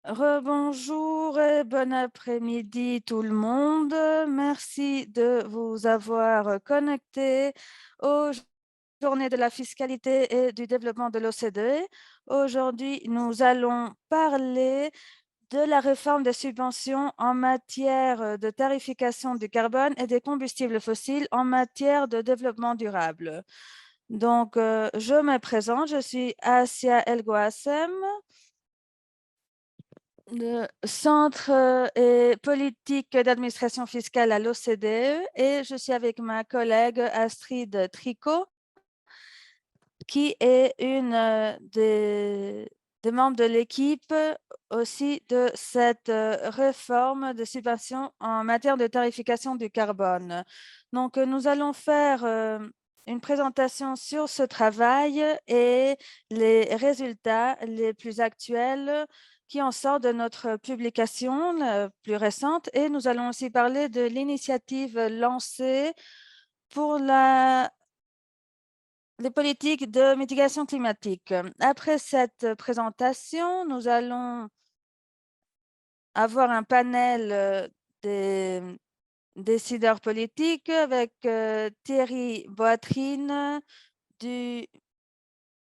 Rebonjour et bon après-midi tout le monde. Merci de vous avoir connecté aux Journées de la fiscalité et du développement de l'OCDE. Aujourd'hui, nous allons parler de la réforme des subventions en matière de tarification du carbone et des combustibles fossiles en matière de développement durable. Donc, je me présente, je suis Asia El Gouassem, le Centre et politique d'administration fiscale à l'OCDE, et je suis avec ma collègue Astrid Tricot, qui est une des membres de l'équipe aussi de cette réforme de subvention en matière de tarification du carbone. Donc, nous allons faire une présentation sur ce travail et les résultats les plus actuels qui en sortent de notre publication la plus récente. Et nous allons aussi parler de l'initiative lancée pour les politiques de mitigation climatique. Après cette présentation, nous allons avoir un panel des décideurs politiques avec Thierry Boatrine du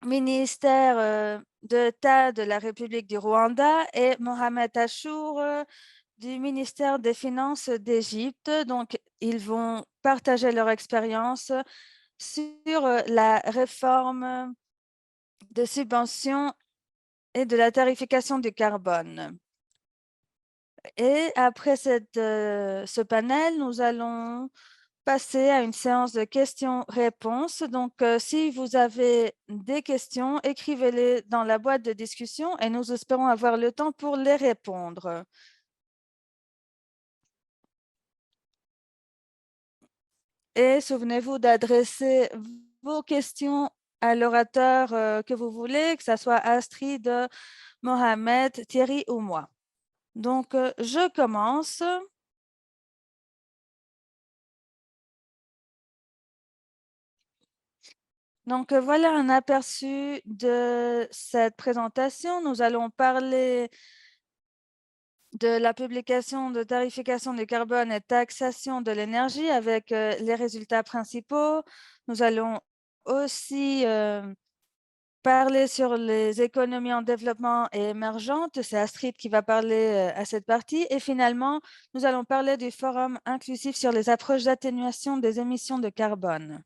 ministère d'État de la République du Rwanda et Mohamed Achour du ministère des Finances d'Égypte. Donc, ils vont partager leur expérience sur la réforme de subventions et de la tarification du carbone. Et après ce panel, nous allons passer à une séance de questions-réponses. Donc, si vous avez des questions, écrivez-les dans la boîte de discussion et nous espérons avoir le temps pour les répondre. Et souvenez-vous d'adresser vos questions à l'orateur que vous voulez, que ce soit Astrid, Mohamed, Thierry ou moi. Donc, je commence. Donc, voilà un aperçu de cette présentation. Nous allons parler de la publication de tarification du carbone et taxation de l'énergie avec les résultats principaux. Nous allons aussi parler sur les économies en développement et émergentes. C'est Astrid qui va parler à cette partie. Et finalement, nous allons parler du forum inclusif sur les approches d'atténuation des émissions de carbone.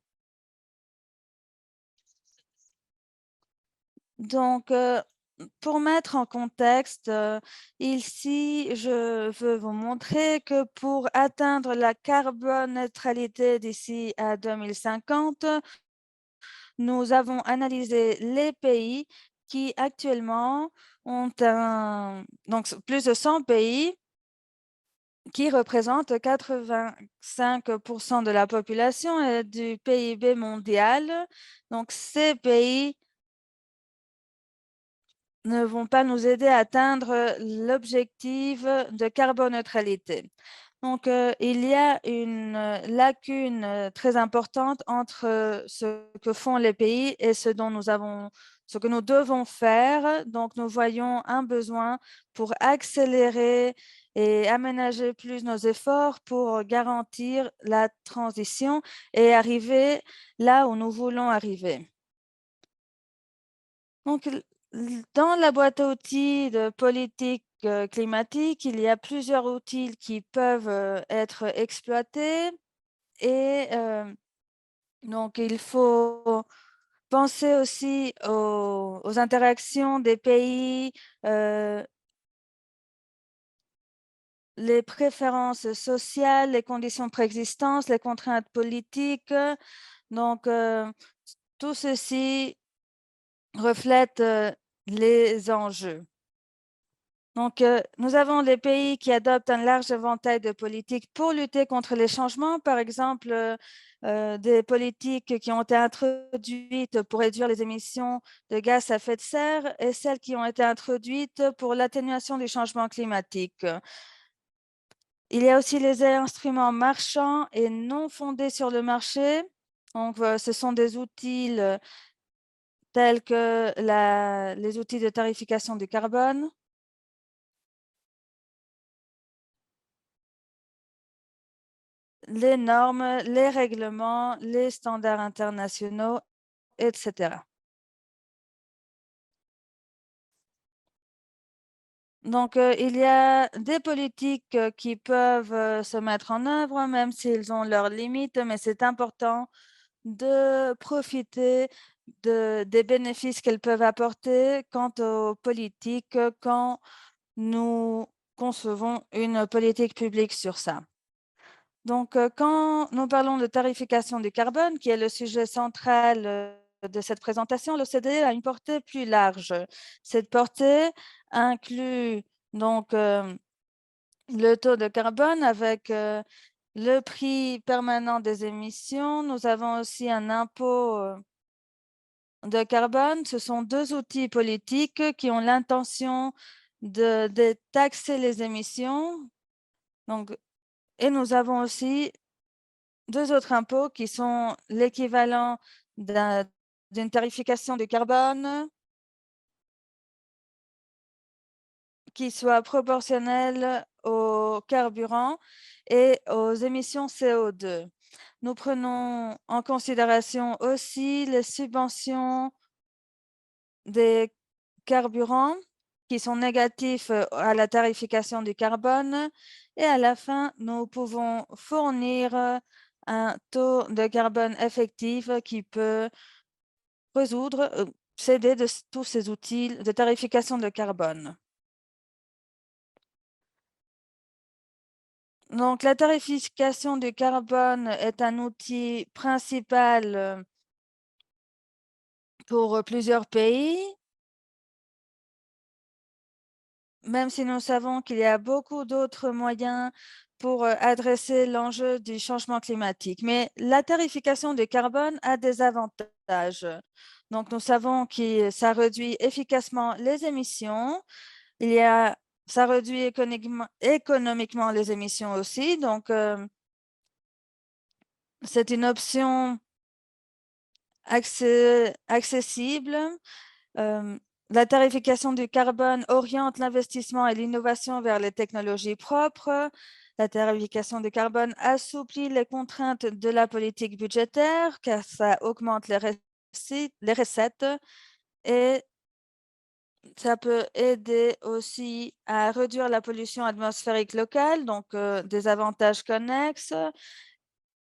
Donc, pour mettre en contexte, ici, je veux vous montrer que pour atteindre la carbone neutralité d'ici à 2050, nous avons analysé les pays qui actuellement ont donc plus de 100 pays qui représentent 85% de la population et du PIB mondial. Donc, ces pays ne vont pas nous aider à atteindre l'objectif de carboneutralité. Donc, il y a une lacune très importante entre ce que font les pays et ce que nous devons faire. Donc, nous voyons un besoin pour accélérer et aménager plus nos efforts pour garantir la transition et arriver là où nous voulons arriver. Donc, dans la boîte à outils de politique climatique, il y a plusieurs outils qui peuvent être exploités et donc il faut penser aussi aux interactions des pays, euh, les préférences sociales, les conditions de préexistence, les contraintes politiques. Donc, tout ceci reflète les enjeux. Donc, nous avons les pays qui adoptent un large éventail de politiques pour lutter contre les changements, par exemple, des politiques qui ont été introduites pour réduire les émissions de gaz à effet de serre et celles qui ont été introduites pour l'atténuation du changement climatique. Il y a aussi les instruments marchands et non fondés sur le marché. Donc, ce sont des outils tels que les outils de tarification du carbone. les normes, les règlements, les standards internationaux, etc. Donc, il y a des politiques qui peuvent se mettre en œuvre, même s'ils ont leurs limites, mais c'est important de profiter des bénéfices qu'elles peuvent apporter quant aux politiques quand nous concevons une politique publique sur ça. Donc, quand nous parlons de tarification du carbone, qui est le sujet central de cette présentation, l'OCDE a une portée plus large. Cette portée inclut donc le taux de carbone avec le prix permanent des émissions. Nous avons aussi un impôt de carbone. Ce sont deux outils politiques qui ont l'intention de taxer les émissions. Donc, et nous avons aussi deux autres impôts qui sont l'équivalent d'une tarification du carbone qui soit proportionnelle au carburant et aux émissions CO2. Nous prenons en considération aussi les subventions des carburants qui sont négatifs à la tarification du carbone et à la fin, nous pouvons fournir un taux de carbone effectif qui peut résoudre, s'aider de tous ces outils de tarification de carbone. Donc, la tarification du carbone est un outil principal pour plusieurs pays, même si nous savons qu'il y a beaucoup d'autres moyens pour adresser l'enjeu du changement climatique. Mais la tarification du carbone a des avantages. Donc, nous savons que ça réduit efficacement les émissions. Ça réduit économiquement les émissions aussi. Donc, c'est une option accessible. Euh, la tarification du carbone oriente l'investissement et l'innovation vers les technologies propres. La tarification du carbone assouplit les contraintes de la politique budgétaire car ça augmente les recettes et ça peut aider aussi à réduire la pollution atmosphérique locale, donc des avantages connexes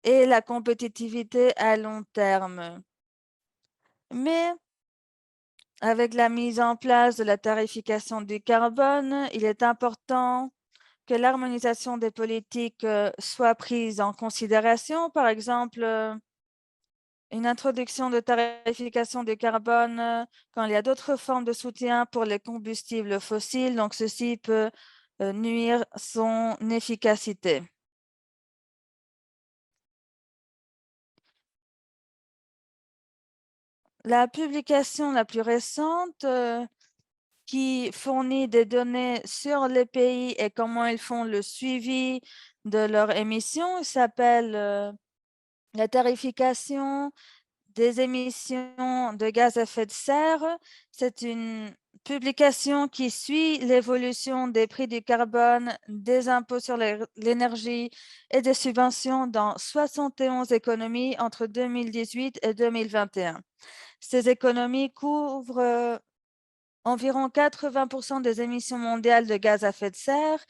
et la compétitivité à long terme. Mais avec la mise en place de la tarification du carbone, il est important que l'harmonisation des politiques soit prise en considération. Par exemple, une introduction de tarification du carbone quand il y a d'autres formes de soutien pour les combustibles fossiles. Donc, ceci peut nuire son efficacité. La publication la plus récente qui fournit des données sur les pays et comment ils font le suivi de leurs émissions s'appelle la tarification des émissions de gaz à effet de serre. C'est une publication qui suit l'évolution des prix du carbone, des impôts sur l'énergie et des subventions dans 71 économies entre 2018 et 2021. Ces économies couvrent environ 80% des émissions mondiales de gaz à effet de serre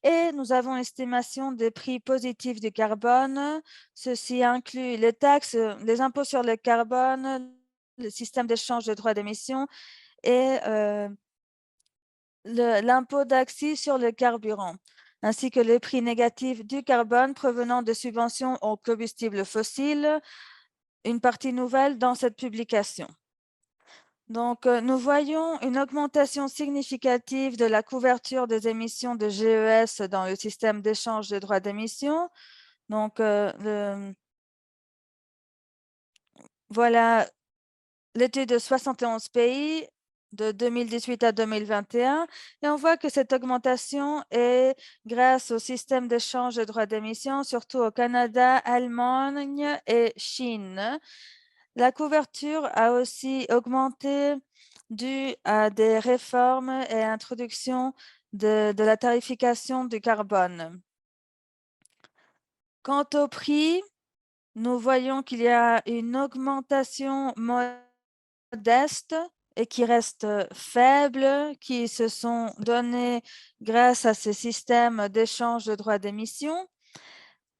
et nous avons estimation des prix positifs du carbone. Ceci inclut les taxes, les impôts sur le carbone, le système d'échange de droits d'émission et l'impôt d'accise sur le carburant, ainsi que les prix négatifs du carbone provenant de subventions aux combustibles fossiles, une partie nouvelle dans cette publication. Donc, nous voyons une augmentation significative de la couverture des émissions de GES dans le système d'échange de droits d'émission. Donc, voilà l'étude de 71 pays de 2018 à 2021 et on voit que cette augmentation est grâce au système d'échange de droits d'émission, surtout au Canada, Allemagne et Chine. La couverture a aussi augmenté dû à des réformes et introduction de la tarification du carbone. Quant au prix, nous voyons qu'il y a une augmentation modeste et qui reste faible, qui se sont donnés grâce à ces systèmes d'échange de droits d'émission.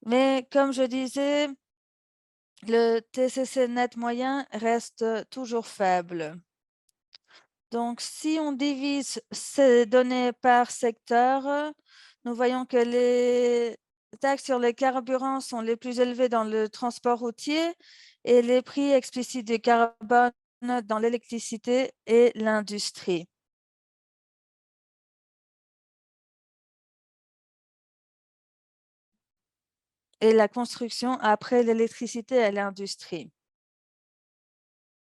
Mais comme je disais, le TCC net moyen reste toujours faible. Donc, si on divise ces données par secteur, nous voyons que les taxes sur les carburants sont les plus élevées dans le transport routier et les prix explicites du carbone dans l'électricité et l'industrie. Et la construction après l'électricité et l'industrie.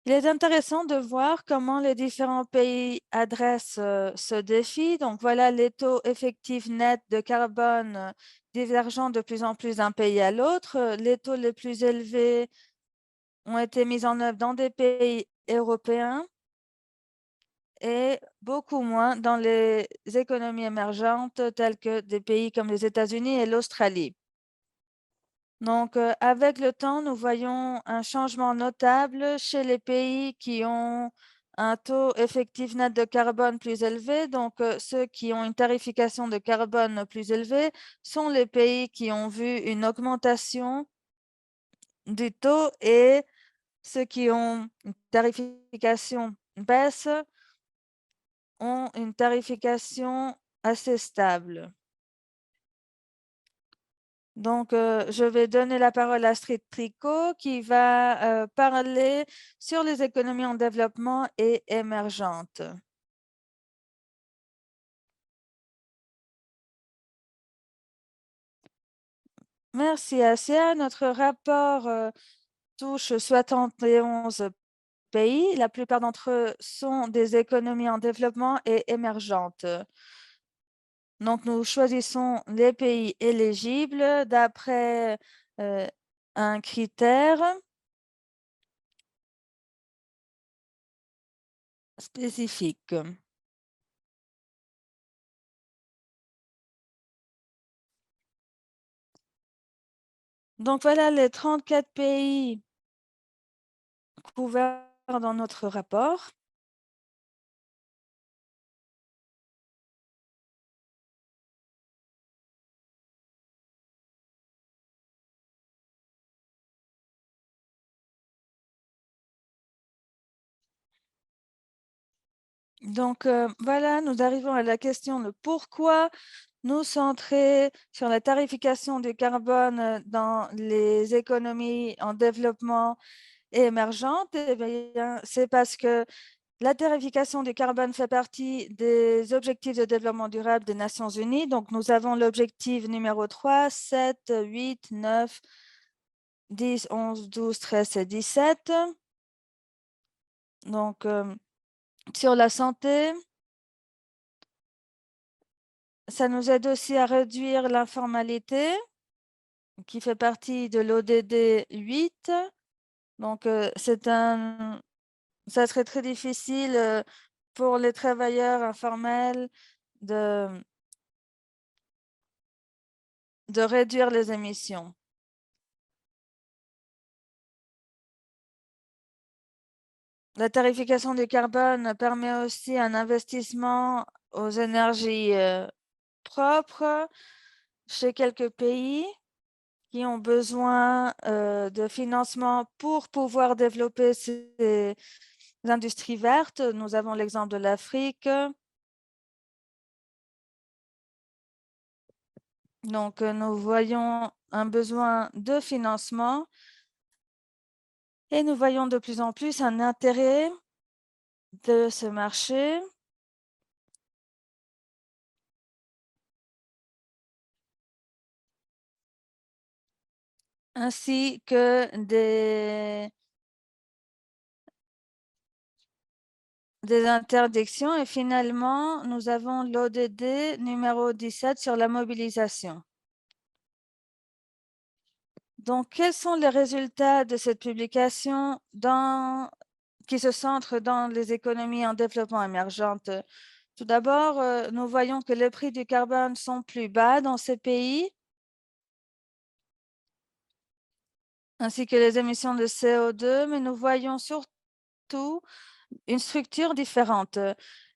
Il est intéressant de voir comment les différents pays adressent ce défi. Donc voilà les taux effectifs nets de carbone divergent de plus en plus d'un pays à l'autre. Les taux les plus élevés ont été mis en œuvre dans des pays européens et beaucoup moins dans les économies émergentes telles que des pays comme les États-Unis et l'Australie. Donc, avec le temps, nous voyons un changement notable chez les pays qui ont un taux effectif net de carbone plus élevé. Donc, ceux qui ont une tarification de carbone plus élevée sont les pays qui ont vu une augmentation du taux et ceux qui ont une tarification baisse ont une tarification assez stable. Donc, je vais donner la parole à Astrid Tricot qui va parler sur les économies en développement et émergentes. Merci, Asia. Notre rapport touche 71 pays. La plupart d'entre eux sont des économies en développement et émergentes. Donc, nous choisissons les pays éligibles d'après un critère spécifique. Donc, voilà les 34 pays couverts dans notre rapport. Donc, voilà, nous arrivons à la question de pourquoi nous centrer sur la tarification du carbone dans les économies en développement et émergentes. Eh bien, c'est parce que la tarification du carbone fait partie des objectifs de développement durable des Nations Unies. Donc, nous avons l'objectif numéro 3, 7, 8, 9, 10, 11, 12, 13 et 17. Donc, sur la santé, ça nous aide aussi à réduire l'informalité qui fait partie de l'ODD 8. Donc, ça serait très difficile pour les travailleurs informels de, de réduire les émissions. La tarification du carbone permet aussi un investissement aux énergies propres chez quelques pays qui ont besoin de financement pour pouvoir développer ces industries vertes. Nous avons l'exemple de l'Afrique. Donc, nous voyons un besoin de financement et nous voyons de plus en plus un intérêt de ce marché. Ainsi que des interdictions. Et finalement, nous avons l'ODD numéro 17 sur la mobilisation. Donc, quels sont les résultats de cette publication qui se centre dans les économies en développement émergentes? Tout d'abord, nous voyons que les prix du carbone sont plus bas dans ces pays ainsi que les émissions de CO2, mais nous voyons surtout une structure différente.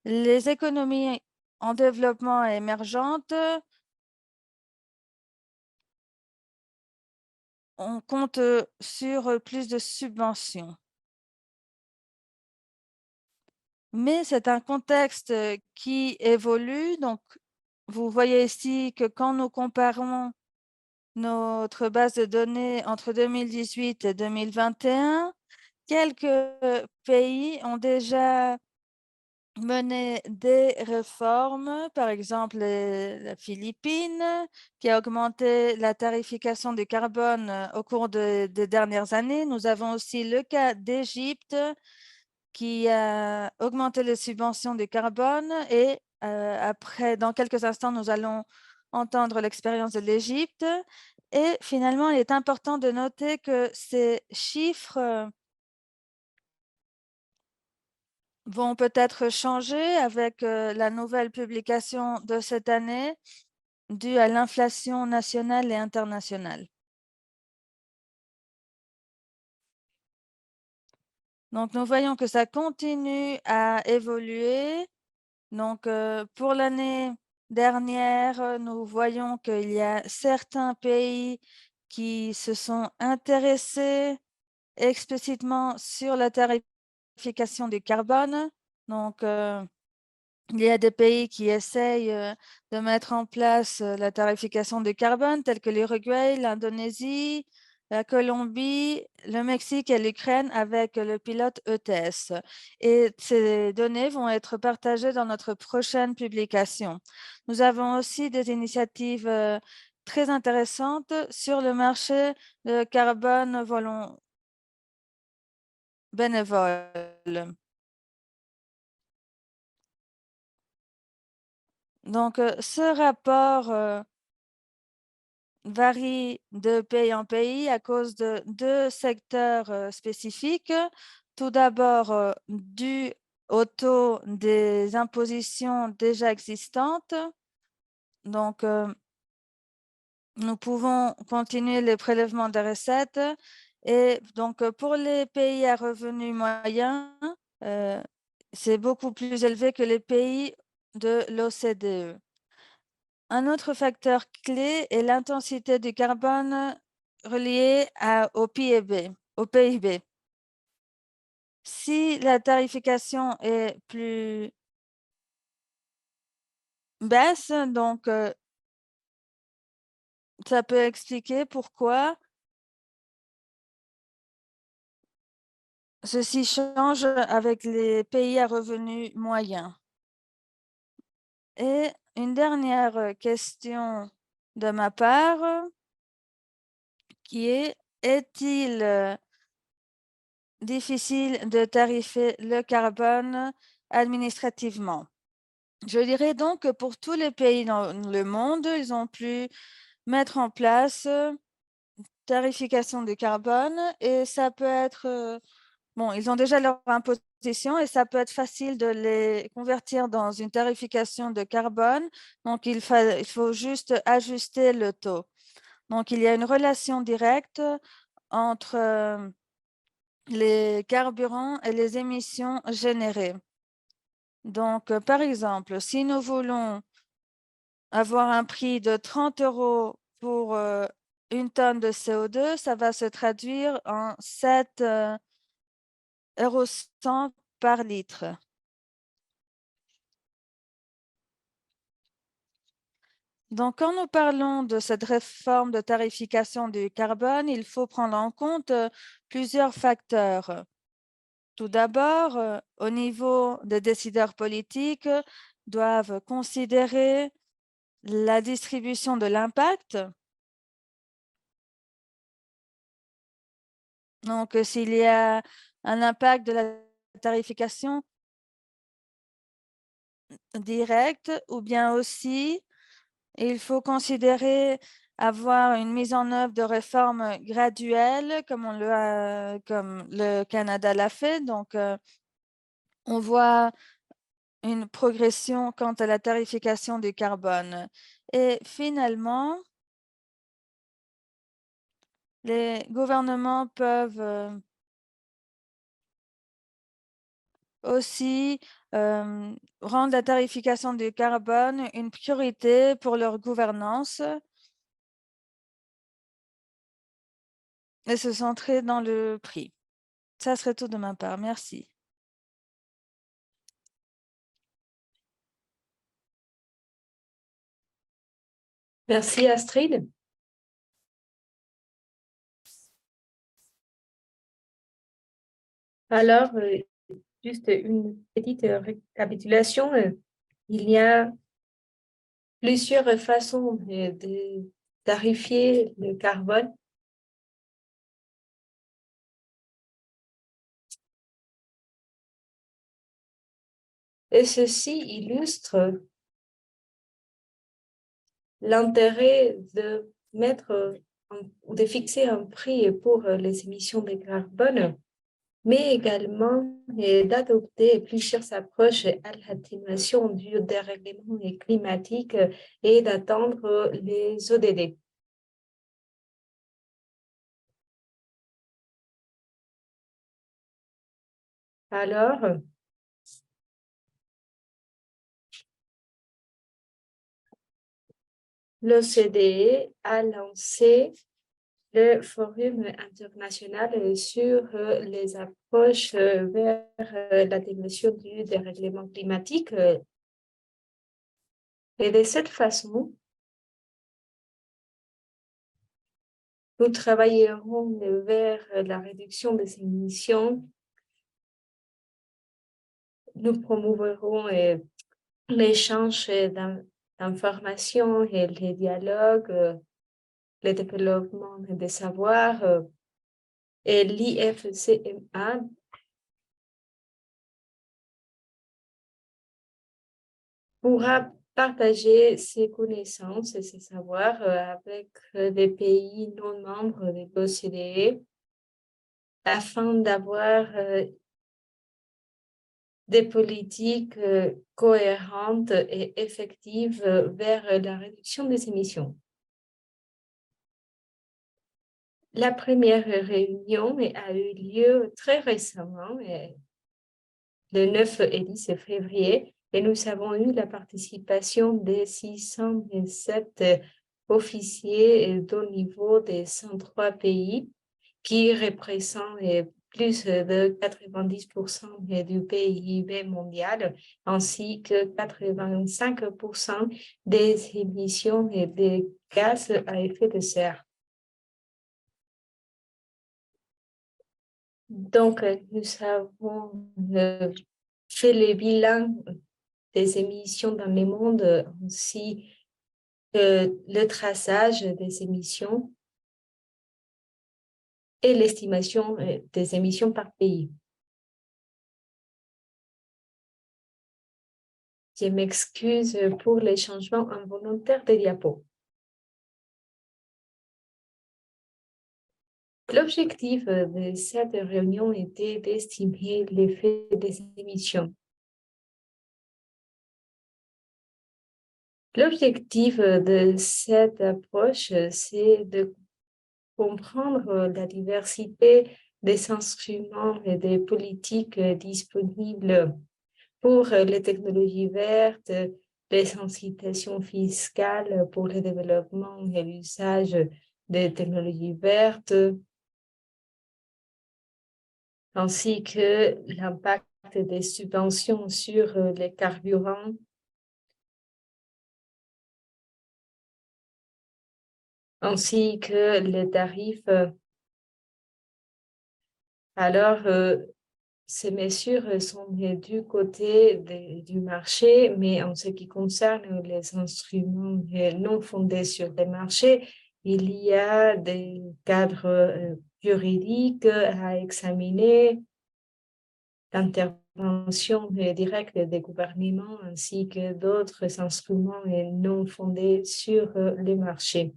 Les économies en développement et émergentes, on compte sur plus de subventions. Mais c'est un contexte qui évolue. Donc, vous voyez ici que quand nous comparons notre base de données entre 2018 et 2021, quelques pays ont déjà mené des réformes, par exemple la Philippines, qui a augmenté la tarification du carbone au cours des dernières années. Nous avons aussi le cas d'Égypte qui a augmenté les subventions du carbone et après, dans quelques instants, nous allons entendre l'expérience de l'Égypte. Et finalement, il est important de noter que ces chiffres vont peut-être changer avec la nouvelle publication de cette année due à l'inflation nationale et internationale. Donc, nous voyons que ça continue à évoluer. Donc, pour l'année dernière, nous voyons qu'il y a certains pays qui se sont intéressés explicitement sur la tarification du carbone. Donc, il y a des pays qui essayent de mettre en place la tarification du carbone, tels que l'Uruguay, l'Indonésie, la Colombie, le Mexique et l'Ukraine avec le pilote ETS. Et ces données vont être partagées dans notre prochaine publication. Nous avons aussi des initiatives très intéressantes sur le marché de carbone bénévole. Donc, ce rapport varie de pays en pays à cause de deux secteurs spécifiques. Tout d'abord, dû au taux des impositions déjà existantes. Donc, nous pouvons continuer les prélèvements de recettes. Et donc, pour les pays à revenus moyens, euh, c'est beaucoup plus élevé que les pays de l'OCDE. Un autre facteur clé est l'intensité du carbone reliée au PIB, au PIB. Si la tarification est plus basse, donc ça peut expliquer pourquoi ceci change avec les pays à revenus moyens. Et une dernière question de ma part qui est-il difficile de tarifer le carbone administrativement? Je dirais donc que pour tous les pays dans le monde, ils ont pu mettre en place tarification du carbone et ça peut être, bon, ils ont déjà leur imposition et ça peut être facile de les convertir dans une tarification de carbone. Donc, il faut juste ajuster le taux. Donc, il y a une relation directe entre les carburants et les émissions générées. Donc, par exemple, si nous voulons avoir un prix de 30 € pour une tonne de CO2, ça va se traduire en 7 euros cent par litre. Donc, quand nous parlons de cette réforme de tarification du carbone, il faut prendre en compte plusieurs facteurs. Tout d'abord, au niveau des décideurs politiques, doivent considérer la distribution de l'impact. Donc, s'il y a un impact de la tarification directe ou bien aussi, il faut considérer avoir une mise en œuvre de réformes graduelles comme le Canada l'a fait. Donc, on voit une progression quant à la tarification du carbone. Et finalement, Les gouvernements peuvent aussi rendre la tarification du carbone une priorité pour leur gouvernance et se centrer dans le prix. Ça serait tout de ma part. Merci. Merci Astrid. Alors, juste une petite récapitulation. Il y a plusieurs façons de tarifier le carbone. Et ceci illustre l'intérêt de mettre ou de fixer un prix pour les émissions de carbone, mais également d'adopter plusieurs approches à l'atténuation du dérèglement climatique et d'atteindre les ODD. Alors, l'OCDE a lancé le Forum international sur les approches vers l'atténuation du dérèglement climatique. Et de cette façon, nous travaillerons vers la réduction des émissions. Nous promouverons l'échange d'informations et les dialogues, le développement des savoirs et l'IFCMA pourra partager ses connaissances et ses savoirs avec des pays non membres de l'OCDE afin d'avoir des politiques cohérentes et effectives vers la réduction des émissions. La première réunion a eu lieu très récemment, le 9 et 10 février, et nous avons eu la participation des 607 officiers d'au niveau des 103 pays qui représentent plus de 90% du PIB mondial, ainsi que 85% des émissions de gaz à effet de serre. Donc, nous avons fait le bilan des émissions dans le monde, ainsi que le traçage des émissions et l'estimation des émissions par pays. Je m'excuse pour les changements involontaires des diapos. L'objectif de cette réunion était d'estimer l'effet des émissions. L'objectif de cette approche, c'est de comprendre la diversité des instruments et des politiques disponibles pour les technologies vertes, les incitations fiscales pour le développement et l'usage des technologies vertes, ainsi que l'impact des subventions sur les carburants, ainsi que les tarifs. Alors, ces mesures sont du côté du marché, mais en ce qui concerne les instruments non fondés sur les marchés, il y a des cadres juridiques à examiner, d'intervention directe des gouvernements ainsi que d'autres instruments non fondés sur les marchés.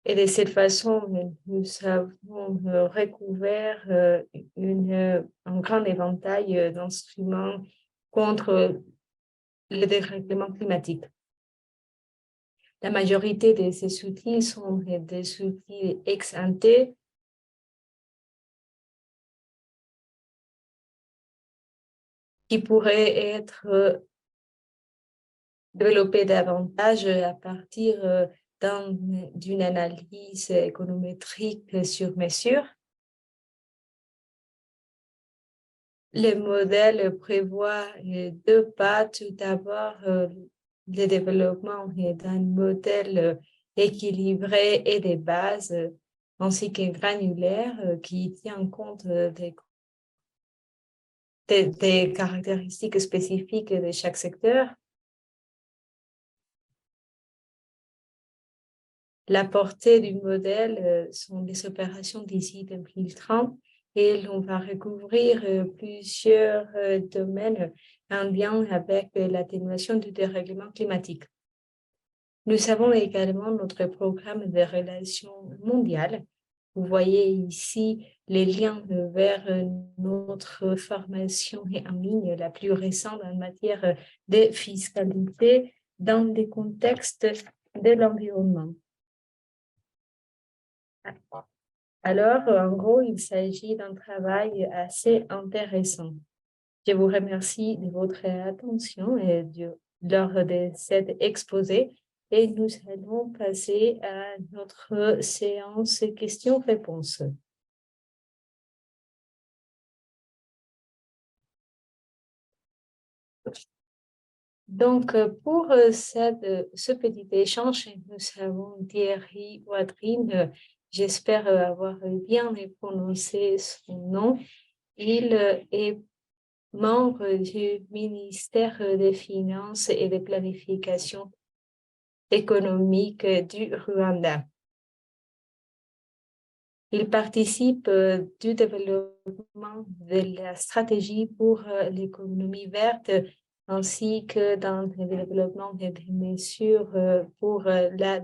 Et de cette façon, nous avons recouvert un grand éventail d'instruments contre le dérèglement climatique. La majorité de ces outils sont des outils ex ante qui pourraient être développés davantage à partir d'une analyse économétrique sur mesure. Le modèle prévoit deux pas. Tout d'abord, le développement d'un modèle équilibré et des bases, ainsi que granulaire, qui tient compte des caractéristiques spécifiques de chaque secteur. La portée du modèle sont des opérations d'ici 2030 et l'on va recouvrir plusieurs domaines en lien avec l'atténuation du dérèglement climatique. Nous avons également notre programme de relations mondiales. Vous voyez ici les liens vers notre formation en ligne la plus récente en matière de fiscalité dans les contextes de l'environnement. Alors, en gros, il s'agit d'un travail assez intéressant. Je vous remercie de votre attention et lors de cet exposé et nous allons passer à notre séance questions-réponses. Donc, pour ce petit échange, nous avons Thierry Wadrine. J'espère avoir bien prononcé son nom. Il est membre du ministère des Finances et de Planification économique du Rwanda. Il participe du développement de la stratégie pour l'économie verte ainsi que dans le développement des mesures pour la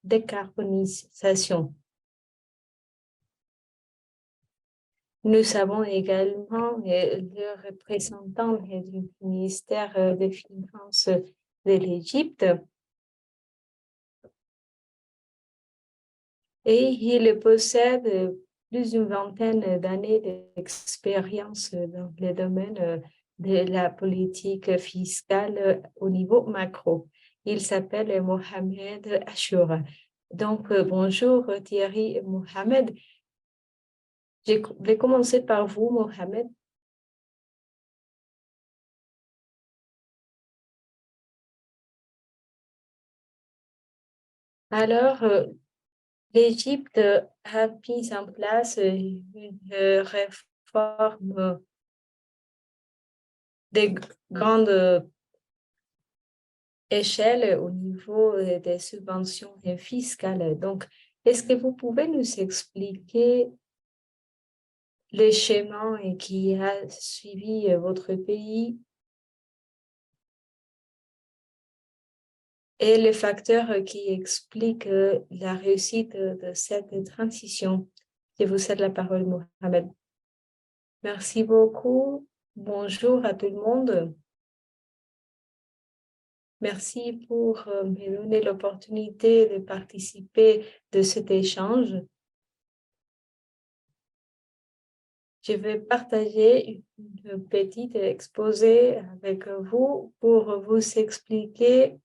décarbonisation. Nous avons également le représentant du ministère des Finances de l'Égypte et il possède plus d'une vingtaine d'années d'expérience dans le domaine de la politique fiscale au niveau macro. Il s'appelle Mohamed Achoura. Donc, bonjour Thierry et Mohamed. Je vais commencer par vous, Mohamed. Alors, l'Égypte a mis en place une réforme de grande échelle au niveau des subventions fiscales. Donc, est-ce que vous pouvez nous expliquer le schéma qui a suivi votre pays et les facteurs qui expliquent la réussite de cette transition? Je vous cède la parole, Mohamed. Merci beaucoup. Bonjour à tout le monde. Merci pour me donner l'opportunité de participer de cet échange. Je vais partager une petite exposé avec vous pour vous expliquer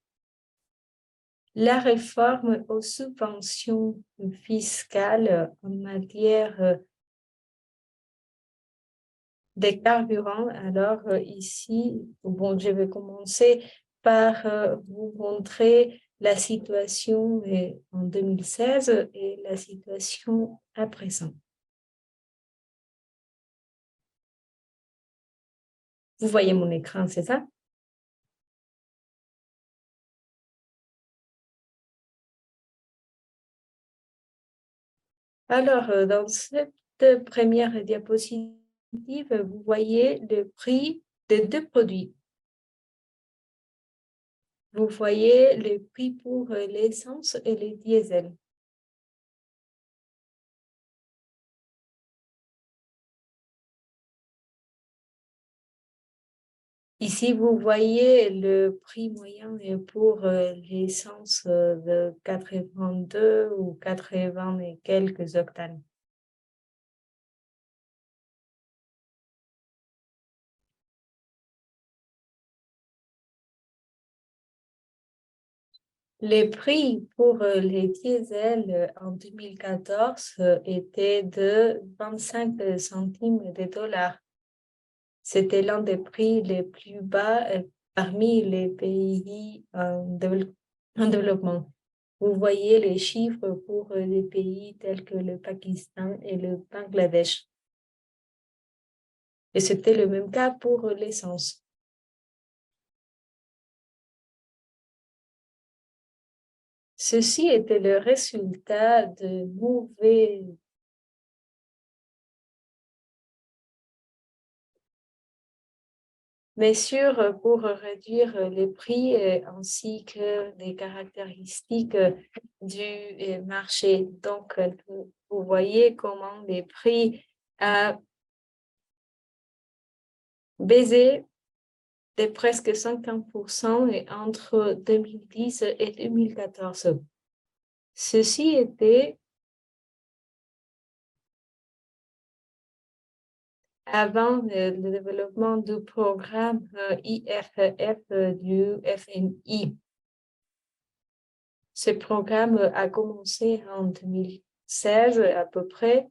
la réforme aux subventions fiscales en matière des carburants. Alors ici, bon, je vais commencer par vous montrer la situation en 2016 et la situation à présent. Vous voyez mon écran, c'est ça? Alors, dans cette première diapositive, vous voyez le prix de deux produits. Vous voyez le prix pour l'essence et le diesel. Ici, vous voyez le prix moyen pour l'essence de 82 ou 80 et quelques octanes. Les prix pour les diesels en 2014 étaient de 25 centimes de dollars. C'était l'un des prix les plus bas parmi les pays en développement. Vous voyez les chiffres pour des pays tels que le Pakistan et le Bangladesh. Et c'était le même cas pour l'essence. Ceci était le résultat de mauvais mesures pour réduire les prix ainsi que les caractéristiques du marché. Donc, vous voyez comment les prix a baissé de presque 50% entre 2010 et 2014. Ceci était avant le développement du programme IFF du FMI. Ce programme a commencé en 2016 à peu près.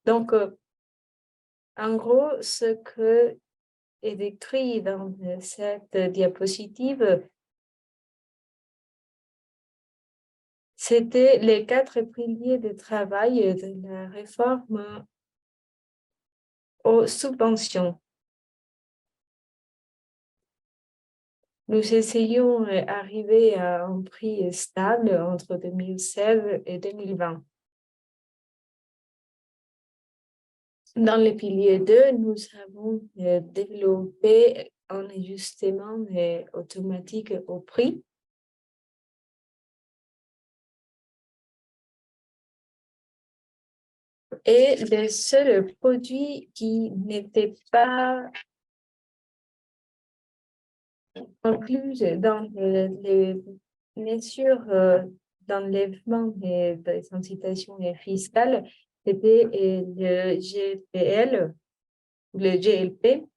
Donc, en gros, ce que est décrit dans cette diapositive, c'était les 4 piliers de travail de la réforme aux subventions. Nous essayons d'arriver à un prix stable entre 2016 et 2020. Dans le pilier 2, nous avons développé un ajustement automatique au prix. Et le seul produit qui n'était pas inclus dans les mesures d'enlèvement des incitations fiscales, c'était le GPL, le GLP,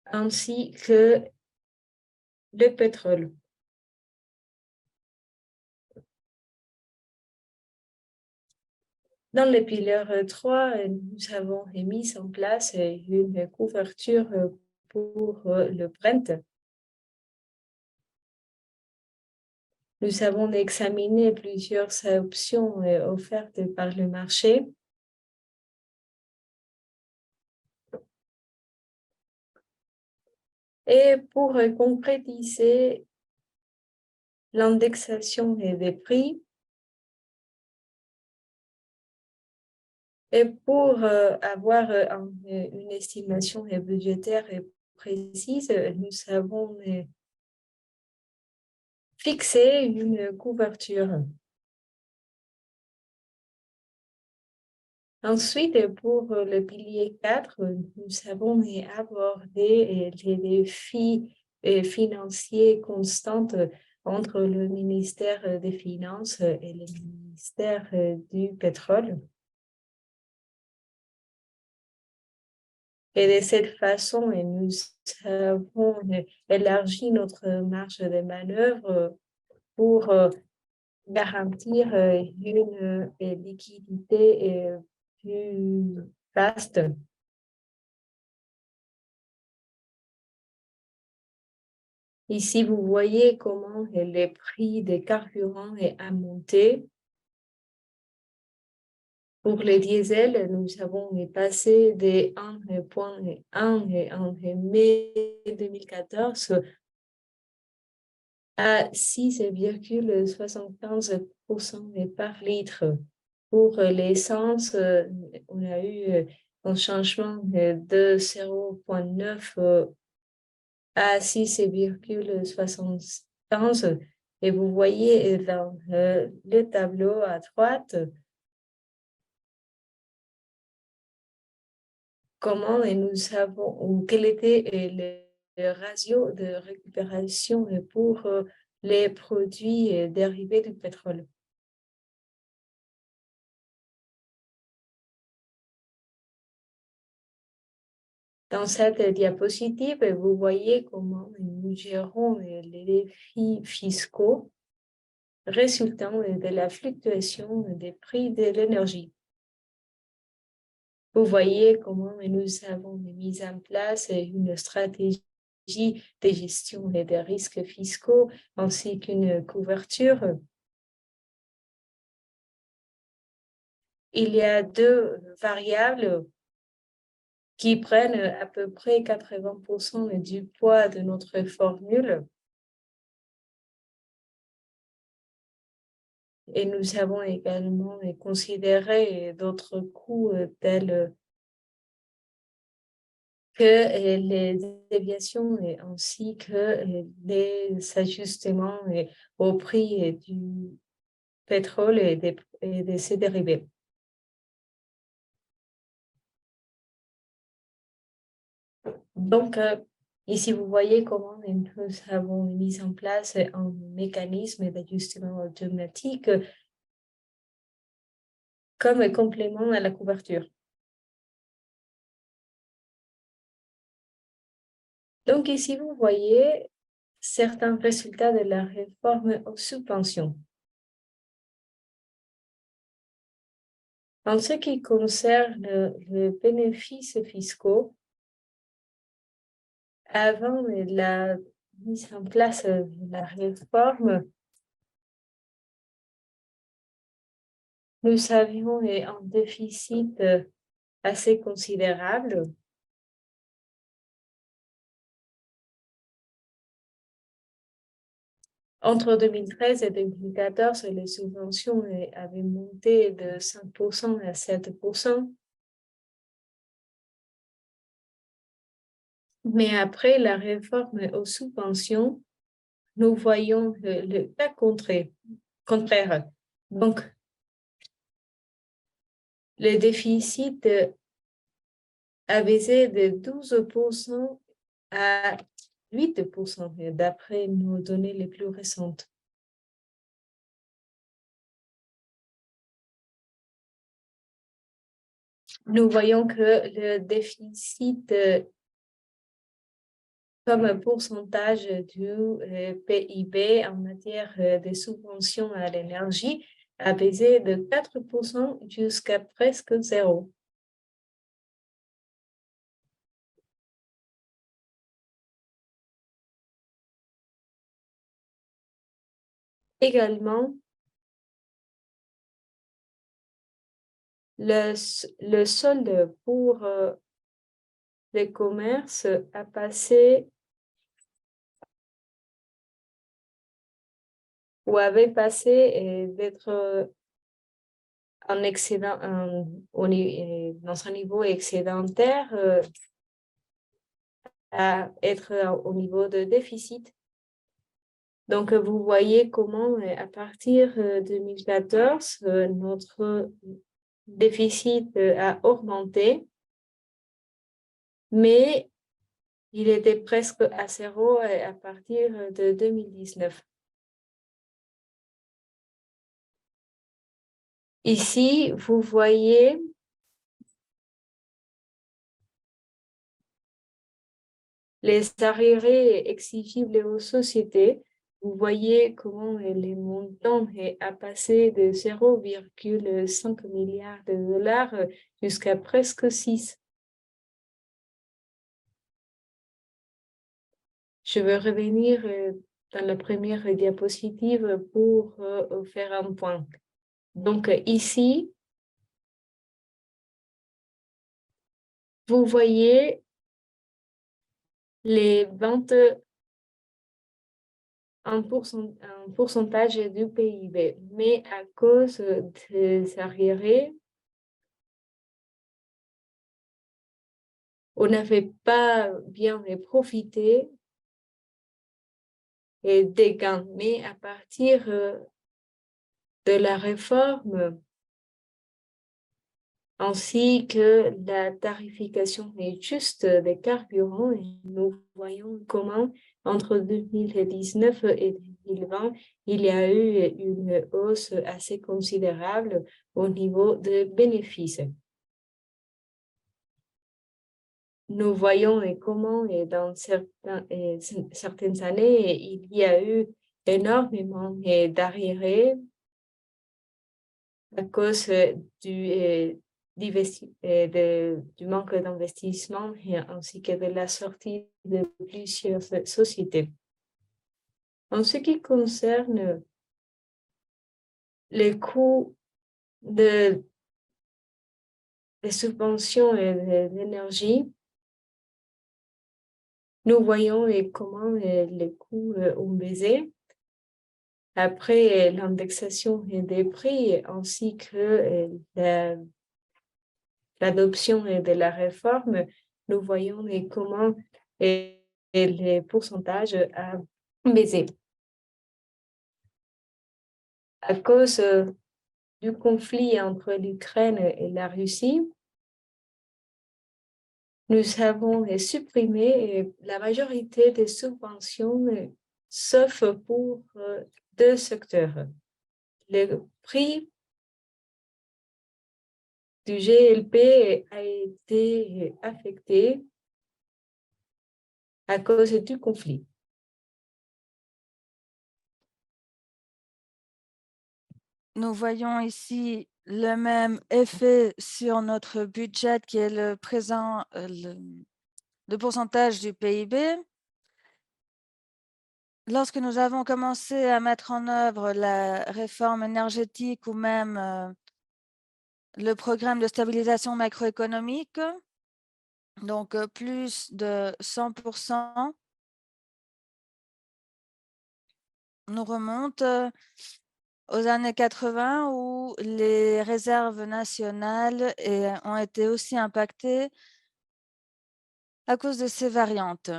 ainsi que le pétrole. Dans le pilier 3, nous avons mis en place une couverture pour le Brent. Nous avons examiné plusieurs options offertes par le marché. Et pour concrétiser l'indexation des prix, et pour avoir une estimation budgétaire précise, nous avons fixé une couverture. Ensuite, pour le pilier 4, nous avons abordé les défis financiers constants entre le ministère des Finances et le ministère du Pétrole. Et de cette façon, nous avons élargi notre marge de manœuvre pour garantir une liquidité plus vaste. Ici, vous voyez comment les prix des carburants ont monté. Pour les diesels, nous avons passé de 1,1 en mai 2014 à 6,75% par litre. Pour l'essence, on a eu un changement de 0,9 à 6,71. Et vous voyez dans le tableau à droite comment nous avons, ou quel était le ratio de récupération pour les produits dérivés du pétrole. Dans cette diapositive, vous voyez comment nous gérons les défis fiscaux résultant de la fluctuation des prix de l'énergie. Vous voyez comment nous avons mis en place une stratégie de gestion des risques fiscaux ainsi qu'une couverture. Il y a deux variables qui prennent à peu près 80% du poids de notre formule. Et nous avons également considéré d'autres coûts tels que les déviations ainsi que les ajustements au prix du pétrole et de ses dérivés. Donc, ici, vous voyez comment nous avons mis en place un mécanisme d'ajustement automatique comme complément à la couverture. Donc, ici, vous voyez certains résultats de la réforme aux subventions. En ce qui concerne les bénéfices fiscaux, avant la mise en place de la réforme, nous avions un déficit assez considérable. Entre 2013 et 2014, les subventions avaient monté de 5% à 7%. Mais après la réforme aux subventions, nous voyons le cas contraire. Donc, le déficit a baissé de 12% à 8% d'après nos données les plus récentes. Nous voyons que le déficit comme pourcentage du PIB en matière de subventions à l'énergie a baissé de 4% jusqu'à presque 0. Également, le solde pour les commerces a passé ou avait passé d'être en excédent, dans un niveau excédentaire à être au niveau de déficit. Donc, vous voyez comment, à partir de 2014, notre déficit a augmenté, mais il était presque à zéro à partir de 2019. Ici, vous voyez les arriérés exigibles aux sociétés. Vous voyez comment les montants a passé de 0,5 milliards de dollars jusqu'à presque 6. Je vais revenir dans la première diapositive pour faire un point. Donc, ici, vous voyez les ventes en pourcentage du PIB. Mais à cause des arriérés, on n'avait pas bien profité des gains. Mais à partir de la réforme, ainsi que la tarification juste des carburants, et nous voyons comment entre 2019 et 2020, il y a eu une hausse assez considérable au niveau des bénéfices. Nous voyons comment dans certaines années, il y a eu énormément d'arriérés à cause du manque d'investissement ainsi que de la sortie de plusieurs sociétés. En ce qui concerne les coûts des subventions et de l'énergie, nous voyons comment les coûts ont baissé après l'indexation des prix ainsi que l'adoption de la réforme. Nous voyons comment les pourcentages ont baissé. À cause du conflit entre l'Ukraine et la Russie, nous avons supprimé la majorité des subventions, sauf pour deux secteurs. Le prix du GLP a été affecté à cause du conflit. Nous voyons ici le même effet sur notre budget qui est le présent, le pourcentage du PIB. Lorsque nous avons commencé à mettre en œuvre la réforme énergétique ou même le programme de stabilisation macroéconomique, donc plus de 100%, nous remonte aux années 80 où les réserves nationales ont été aussi impactées à cause de ces variantes.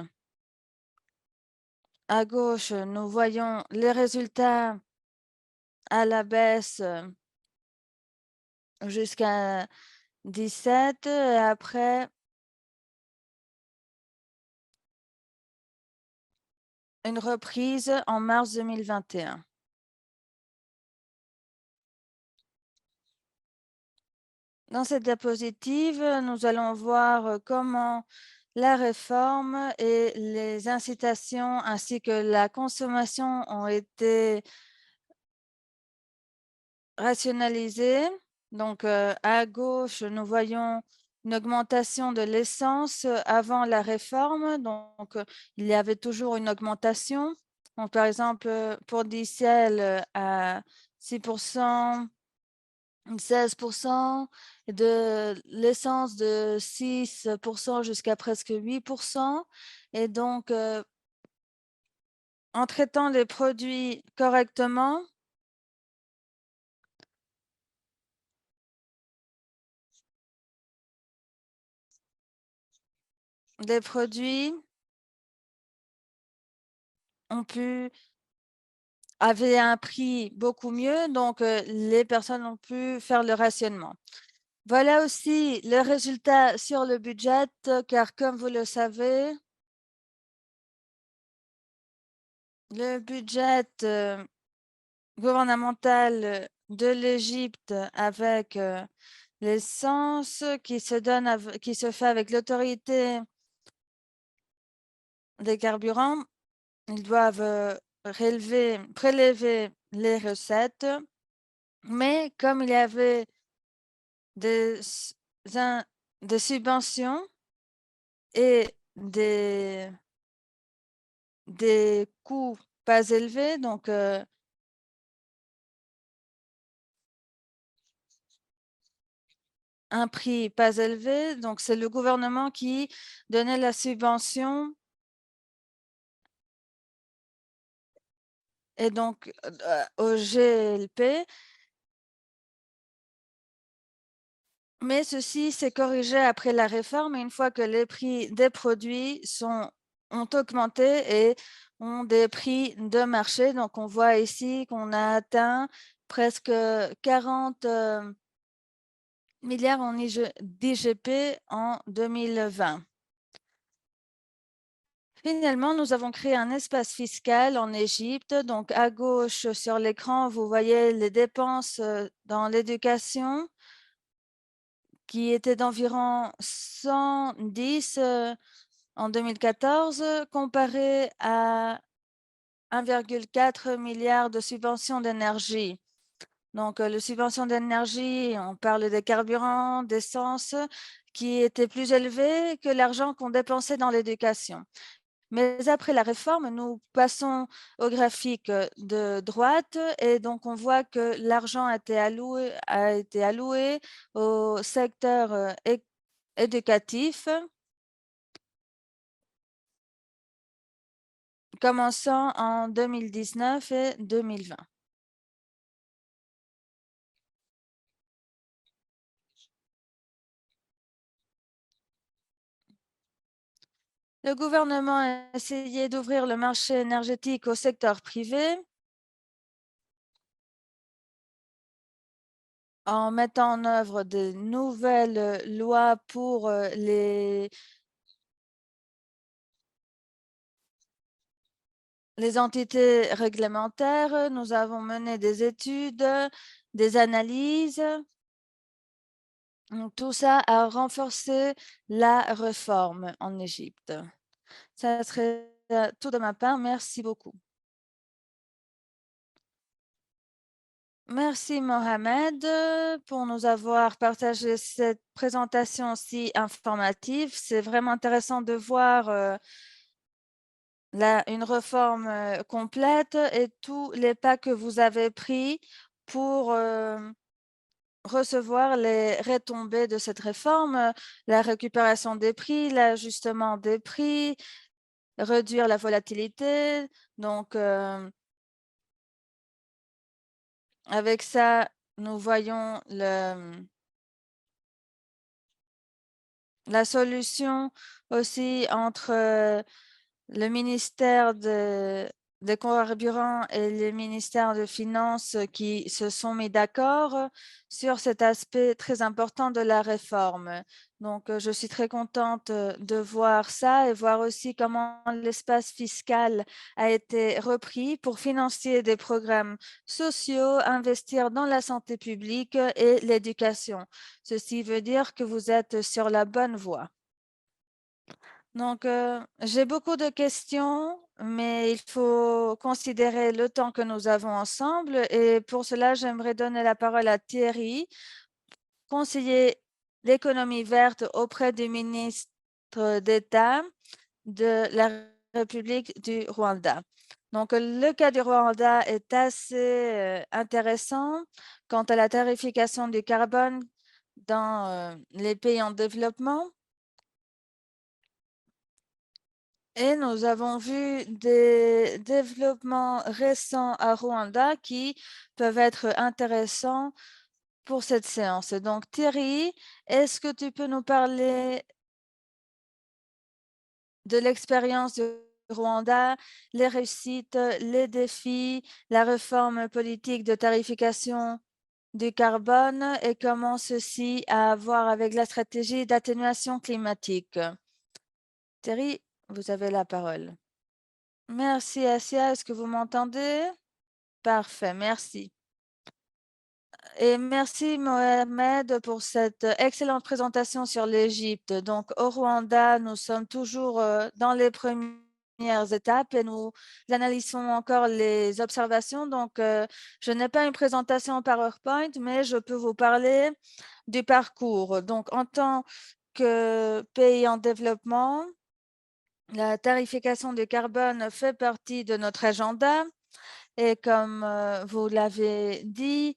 À gauche, nous voyons les résultats à la baisse jusqu'à 17 et après une reprise en mars 2021. Dans cette diapositive, nous allons voir comment la réforme et les incitations ainsi que la consommation ont été rationalisées. Donc, à gauche, nous voyons une augmentation de l'essence avant la réforme. Donc, il y avait toujours une augmentation. Donc, par exemple, pour diesel à 6%, 16%, et de l'essence de 6% jusqu'à presque 8%. Et donc, en traitant les produits correctement, les produits avaient un prix beaucoup mieux, donc les personnes ont pu faire le rationnement. Voilà aussi le résultat sur le budget, car comme vous le savez, le budget gouvernemental de l'Égypte avec l'essence qui se fait avec l'autorité des carburants, ils doivent prélever les recettes, mais comme il y avait des subventions et des coûts pas élevés, donc un prix pas élevé, donc c'est le gouvernement qui donnait la subvention et donc au GLP. Mais ceci s'est corrigé après la réforme et une fois que les prix des produits sont ont augmenté et ont des prix de marché. Donc, on voit ici qu'on a atteint presque 40 milliards d'IGP en 2020. Finalement, nous avons créé un espace fiscal en Égypte. Donc, à gauche sur l'écran, vous voyez les dépenses dans l'éducation qui étaient d'environ 110 en 2014, comparé à 1,4 milliard de subventions d'énergie. Donc, les subventions d'énergie, on parle des carburants, d'essence, qui étaient plus élevées que l'argent qu'on dépensait dans l'éducation. Mais après la réforme, nous passons au graphique de droite et donc on voit que l'argent a été alloué au secteur éducatif, commençant en 2019 et 2020. Le gouvernement a essayé d'ouvrir le marché énergétique au secteur privé en mettant en œuvre de nouvelles lois pour les entités réglementaires. Nous avons mené des études, des analyses. Donc, tout ça a renforcé la réforme en Égypte. Ça serait tout de ma part. Merci beaucoup. Merci Mohamed pour nous avoir partagé cette présentation si informative. C'est vraiment intéressant de voir une réforme complète et tous les pas que vous avez pris pour recevoir les retombées de cette réforme, la récupération des prix, l'ajustement des prix, réduire la volatilité. Donc, avec ça, nous voyons la solution aussi entre le ministère des carburants et le ministère des Finances qui se sont mis d'accord sur cet aspect très important de la réforme. Donc, je suis très contente de voir ça et voir aussi comment l'espace fiscal a été repris pour financer des programmes sociaux, investir dans la santé publique et l'éducation. Ceci veut dire que vous êtes sur la bonne voie. Donc, j'ai beaucoup de questions, mais il faut considérer le temps que nous avons ensemble. Et pour cela, j'aimerais donner la parole à Thierry, conseiller l'économie verte auprès du ministre d'État de la République du Rwanda. Donc, le cas du Rwanda est assez intéressant quant à la tarification du carbone dans les pays en développement. Et nous avons vu des développements récents à Rwanda qui peuvent être intéressants pour cette séance. Donc, Thierry, est-ce que tu peux nous parler de l'expérience du Rwanda, les réussites, les défis, la réforme politique de tarification du carbone et comment ceci a à voir avec la stratégie d'atténuation climatique? Thierry, vous avez la parole. Merci Asia, est-ce que vous m'entendez? Parfait, merci. Et merci Mohamed pour cette excellente présentation sur l'Égypte. Donc au Rwanda, nous sommes toujours dans les premières étapes et nous analysons encore les observations. Donc je n'ai pas une présentation PowerPoint, mais je peux vous parler du parcours. Donc en tant que pays en développement, la tarification du carbone fait partie de notre agenda et comme vous l'avez dit,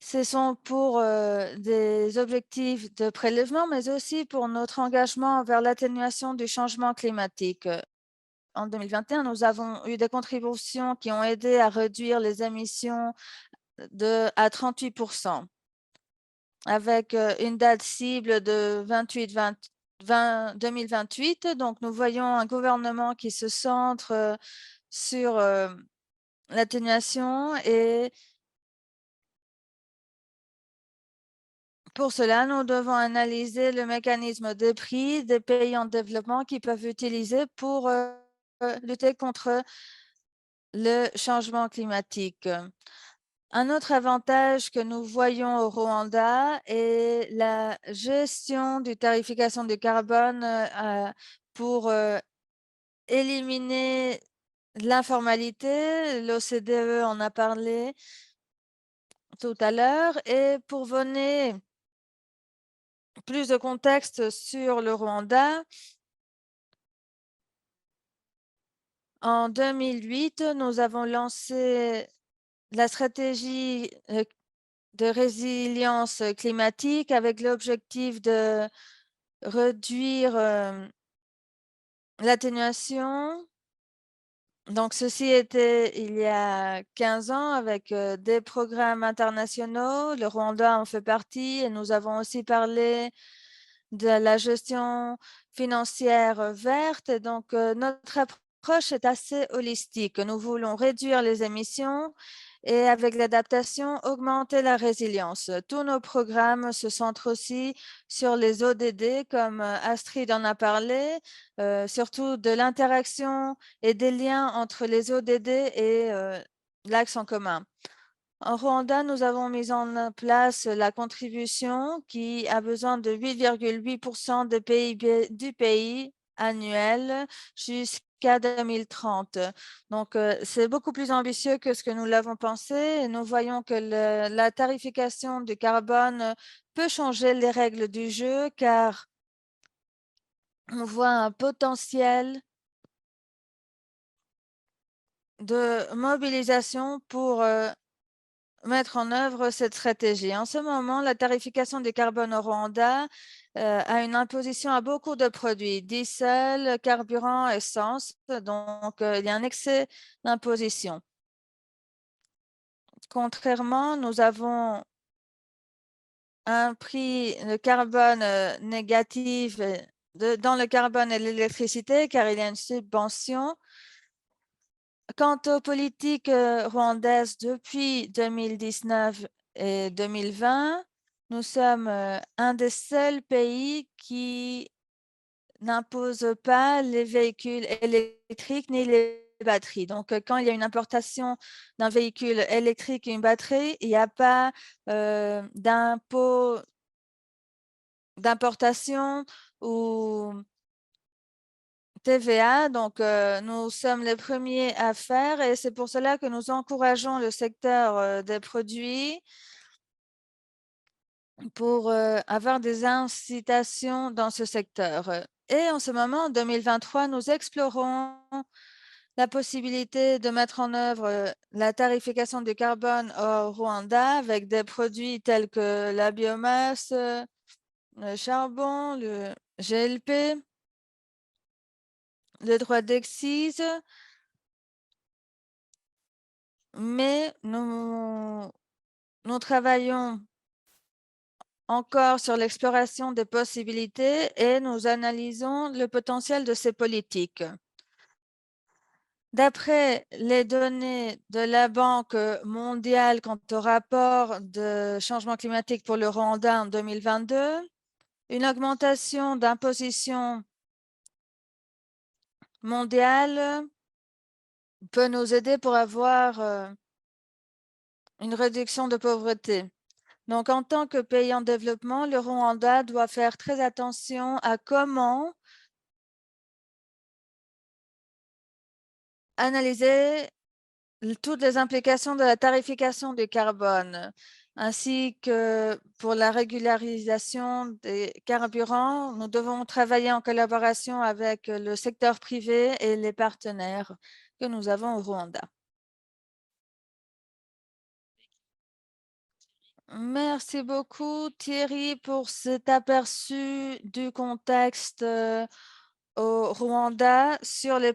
ce sont pour des objectifs de prélèvement, mais aussi pour notre engagement vers l'atténuation du changement climatique. En 2021, nous avons eu des contributions qui ont aidé à réduire les émissions à 38%, avec une date cible de 28-20 2028. Donc, nous voyons un gouvernement qui se centre sur l'atténuation et pour cela, nous devons analyser le mécanisme de prix des pays en développement qui peuvent utiliser pour lutter contre le changement climatique. Un autre avantage que nous voyons au Rwanda est la gestion de tarification du carbone pour éliminer l'informalité. L'OCDE en a parlé tout à l'heure. Et pour donner plus de contexte sur le Rwanda, en 2008, nous avons lancé la stratégie de résilience climatique avec l'objectif de réduire l'atténuation. Donc, ceci était il y a 15 ans avec des programmes internationaux. Le Rwanda en fait partie et nous avons aussi parlé de la gestion financière verte. Donc, notre approche est assez holistique. Nous voulons réduire les émissions et avec l'adaptation, augmenter la résilience. Tous nos programmes se centrent aussi sur les ODD, comme Astrid en a parlé, surtout de l'interaction et des liens entre les ODD et l'axe en commun. En Rwanda, nous avons mis en place la contribution qui a besoin de 8,8% de PIB du pays annuel jusqu'à 2030. Donc, c'est beaucoup plus ambitieux que ce que nous l'avons pensé. Et nous voyons que la tarification du carbone peut changer les règles du jeu car on voit un potentiel de mobilisation pour mettre en œuvre cette stratégie. En ce moment, la tarification du carbone au Rwanda a une imposition à beaucoup de produits, diesel, carburant, essence. Donc, il y a un excès d'imposition. Contrairement, nous avons un prix de carbone négatif dans le carbone et l'électricité car il y a une subvention. Quant aux politiques rwandaises depuis 2019 et 2020, nous sommes un des seuls pays qui n'impose pas les véhicules électriques ni les batteries. Donc, quand il y a une importation d'un véhicule électrique et une batterie, il n'y a pas d'impôt d'importation ou TVA. Donc, nous sommes les premiers à faire et c'est pour cela que nous encourageons le secteur des produits pour avoir des incitations dans ce secteur. Et en ce moment, en 2023, nous explorons la possibilité de mettre en œuvre la tarification du carbone au Rwanda avec des produits tels que la biomasse, le charbon, le GLP, le droit d'excise, mais nous travaillons encore sur l'exploration des possibilités et nous analysons le potentiel de ces politiques. D'après les données de la Banque mondiale quant au rapport de changement climatique pour le Rwanda en 2022, une augmentation d'imposition mondiale peut nous aider pour avoir une réduction de pauvreté. Donc, en tant que pays en développement, le Rwanda doit faire très attention à comment analyser toutes les implications de la tarification du carbone, ainsi que pour la régularisation des carburants. Nous devons travailler en collaboration avec le secteur privé et les partenaires que nous avons au Rwanda. Merci beaucoup, Thierry, pour cet aperçu du contexte au Rwanda sur les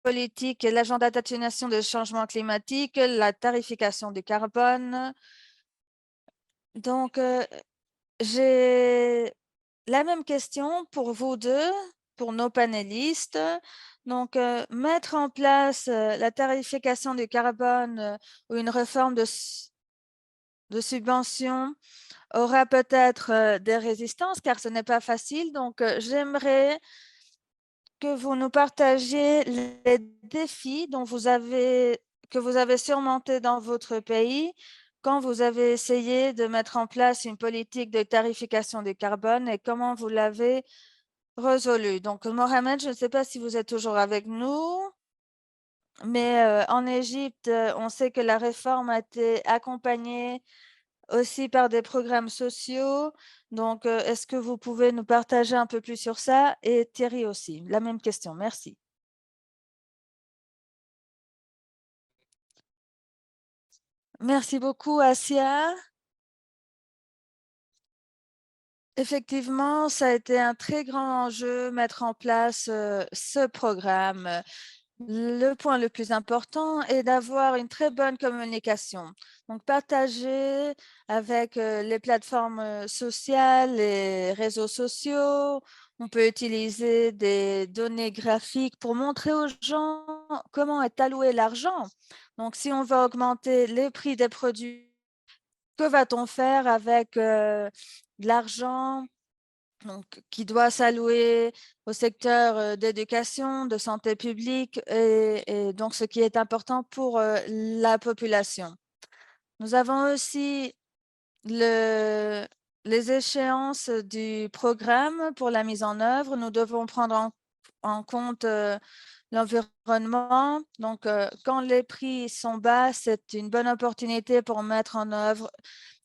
politiques et l'agenda d'atténuation des changements climatiques, la tarification du carbone. Donc, j'ai la même question pour vous deux, pour nos panélistes. Donc, mettre en place la tarification du carbone ou une réforme de subvention aura peut-être des résistances car ce n'est pas facile. Donc, j'aimerais que vous nous partagiez les défis que vous avez surmontés dans votre pays quand vous avez essayé de mettre en place une politique de tarification du carbone et comment vous l'avez résolu. Donc, Mohamed, je ne sais pas si vous êtes toujours avec nous, mais en Égypte, on sait que la réforme a été accompagnée aussi par des programmes sociaux. Donc, est-ce que vous pouvez nous partager un peu plus sur ça? Et Thierry aussi, la même question. Merci. Merci beaucoup, Asia. Effectivement, ça a été un très grand enjeu mettre en place ce programme. Le point le plus important est d'avoir une très bonne communication. Donc, partager avec les plateformes sociales, les réseaux sociaux. On peut utiliser des données graphiques pour montrer aux gens comment est alloué l'argent. Donc, si on veut augmenter les prix des produits, que va-t-on faire avec de l'argent qui doit s'allouer au secteur d'éducation, de santé publique et donc ce qui est important pour la population. Nous avons aussi les échéances du programme pour la mise en œuvre. Nous devons prendre en compte l'environnement. Donc, quand les prix sont bas, c'est une bonne opportunité pour mettre en œuvre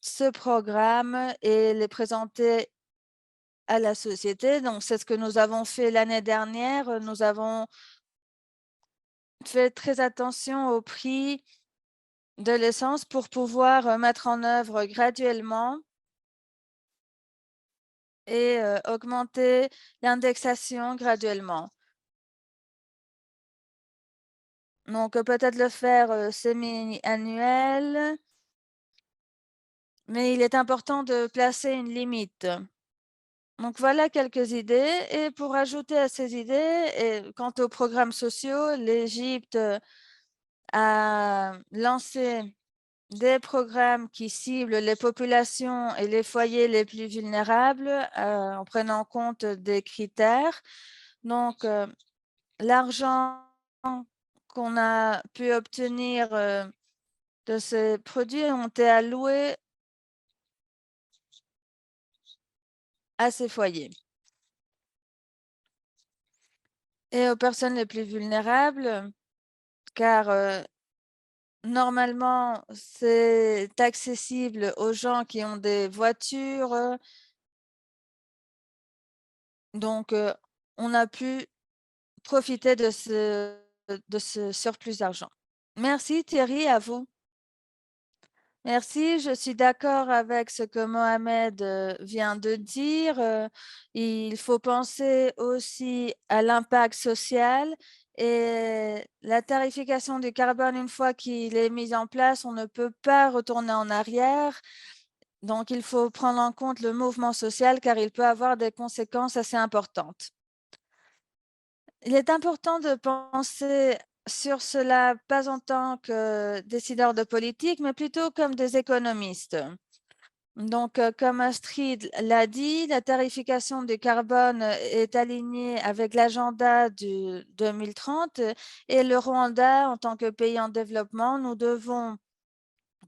ce programme et les présenter à la société. Donc, c'est ce que nous avons fait l'année dernière. Nous avons fait très attention au prix de l'essence pour pouvoir mettre en œuvre graduellement et augmenter l'indexation graduellement. Donc, peut-être le faire semi-annuel, mais il est important de placer une limite. Donc, voilà quelques idées. Et pour ajouter à ces idées, et quant aux programmes sociaux, l'Égypte a lancé des programmes qui ciblent les populations et les foyers les plus vulnérables en prenant en compte des critères. Donc, l'argent qu'on a pu obtenir de ces produits ont été alloués à ces foyers. Et aux personnes les plus vulnérables, car normalement, c'est accessible aux gens qui ont des voitures. Donc, on a pu profiter de ce surplus d'argent. Merci Thierry, à vous. Merci, je suis d'accord avec ce que Mohamed vient de dire. Il faut penser aussi à l'impact social et la tarification du carbone, une fois qu'il est mis en place, on ne peut pas retourner en arrière. Donc, il faut prendre en compte le mouvement social car il peut avoir des conséquences assez importantes. Il est important de penser sur cela, pas en tant que décideur de politique, mais plutôt comme des économistes. Donc, comme Astrid l'a dit, la tarification du carbone est alignée avec l'agenda du 2030 et le Rwanda, en tant que pays en développement, nous devons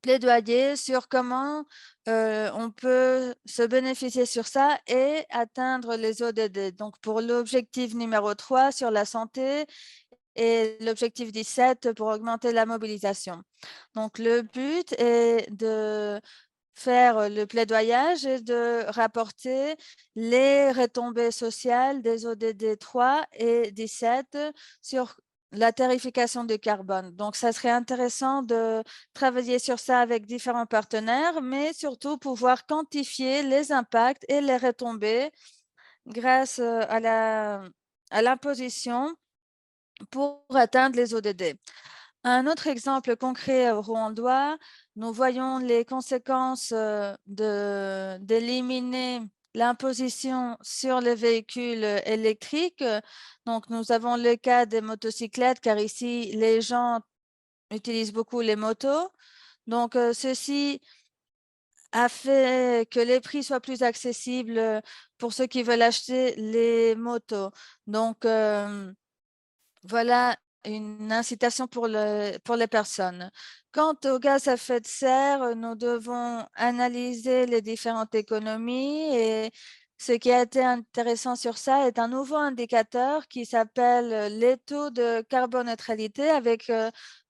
plaidoyer sur comment on peut se bénéficier sur ça et atteindre les ODD. Donc, pour l'objectif numéro 3 sur la santé et l'objectif 17 pour augmenter la mobilisation. Donc, le but est de faire le plaidoyage et de rapporter les retombées sociales des ODD 3 et 17 sur la tarification du carbone. Donc, ça serait intéressant de travailler sur ça avec différents partenaires, mais surtout pouvoir quantifier les impacts et les retombées grâce à l'imposition pour atteindre les ODD. Un autre exemple concret rwandois, nous voyons les conséquences d'éliminer l'imposition sur les véhicules électriques. Donc, nous avons le cas des motocyclettes, car ici, les gens utilisent beaucoup les motos. Donc, ceci a fait que les prix soient plus accessibles pour ceux qui veulent acheter les motos. Donc, voilà une incitation pour les personnes. Quant au gaz à effet de serre, nous devons analyser les différentes économies et ce qui a été intéressant sur ça est un nouveau indicateur qui s'appelle les taux de carboneutralité avec